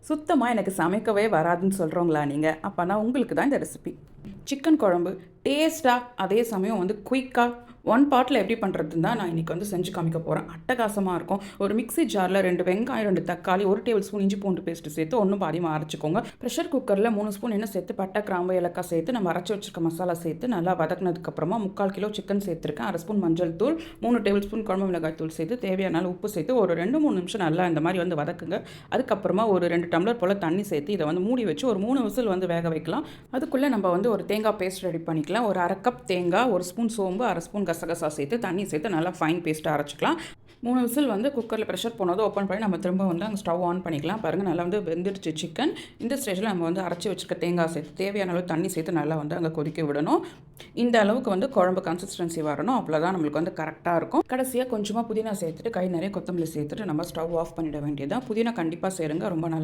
சுத்தமாக எனக்கு சமைக்கவே வராதுன்னு சொல்கிறவங்களா நீங்கள்? அப்போனா உங்களுக்கு தான் இந்த ரெசிபி. சிக்கன் குழம்பு டேஸ்ட்டாக அதே சமயம் வந்து குயிக்காக ஒன் பாட்டில் எப்படி பண்ணுறதுன்னு தான் நான் இன்றைக்கி வந்து செஞ்சு காமிக்க போகிறேன். அட்டகாசமாக இருக்கும். ஒரு மிக்ஸி ஜாரில் 2 வெங்காயம், 2 தக்காளி, 1 டேபிள் ஸ்பூன் இஞ்சி பூண்டு பேஸ்ட்டு சேர்த்து ஒன்றும் பாதியமாக அரைச்சிக்கோங்க. ப்ரெஷர் குக்கரில் 3 ஸ்பூன் எண்ணெய் சேர்த்து பட்டை, கிராம்பு, ஏலக்காய் சேர்த்து நம்ம அரைச்சி வச்சிருக்க மசாலா சேர்த்து நல்லா வதக்கினதுக்கப்புறமா 3/4 கிலோ சிக்கன் சேர்த்துருக்கேன். 1/2 ஸ்பூன் மஞ்சள் தூள், 3 டேபிள் ஸ்பூன் குழம்பு மிளகாய் தூள் சேர்த்து தேவையான அளவு உப்பு சேர்த்து ஒரு 2-3 நிமிஷம் நல்லா இந்த மாதிரி வந்து வதக்குங்க. அதுக்கப்புறமா ஒரு 2 டம்ளர் போல் தண்ணி சேர்த்து இதை வந்து மூடி வச்சு ஒரு 3 விசில் வந்து வேக வைக்கலாம். அதுக்குள்ளே நம்ம வந்து ஒரு தேங்காய் பேஸ்ட் ரெடி பண்ணிக்கலாம். ஒரு 1/2 கப் தேங்காய், 1 ஸ்பூன் சோம்பு, 1/2 ஸ்பூன் கசகசா சேர்த்து தண்ணி சேர்த்து நல்லா ஃபைன் பேஸ்ட்டாக அரைச்சிக்கலாம். 3 விசில் வந்து குக்கரில் ப்ரெஷர் போனதும் ஓப்பன் பண்ணி நம்ம திரும்ப வந்து அங்கே ஸ்டவ் ஆன் பண்ணிக்கலாம். பாருங்கள், நல்லா வந்து வெந்துடுச்சு சிக்கன். இந்த ஸ்டேஜில் நம்ம வந்து அரைச்சி வச்சுருக்க தேங்காய் சேர்த்து தேவையான அளவு தண்ணி சேர்த்து நல்லா வந்து அங்கே கொதிக்க விடணும். இந்த அளவுக்கு வந்து குழம்பு கன்சிஸ்டன்சி வரணும். அவ்வளோதான் நம்மளுக்கு வந்து கரெக்டாக இருக்கும். கடைசியாக கொஞ்சமாக புதினா சேர்த்துட்டு கை நிறைய கொத்தமல்லி சேர்த்துட்டு நம்ம ஸ்டவ் ஆஃப் பண்ணிட வேண்டியதான். புதினா கண்டிப்பாக சேருங்க, ரொம்ப நல்லா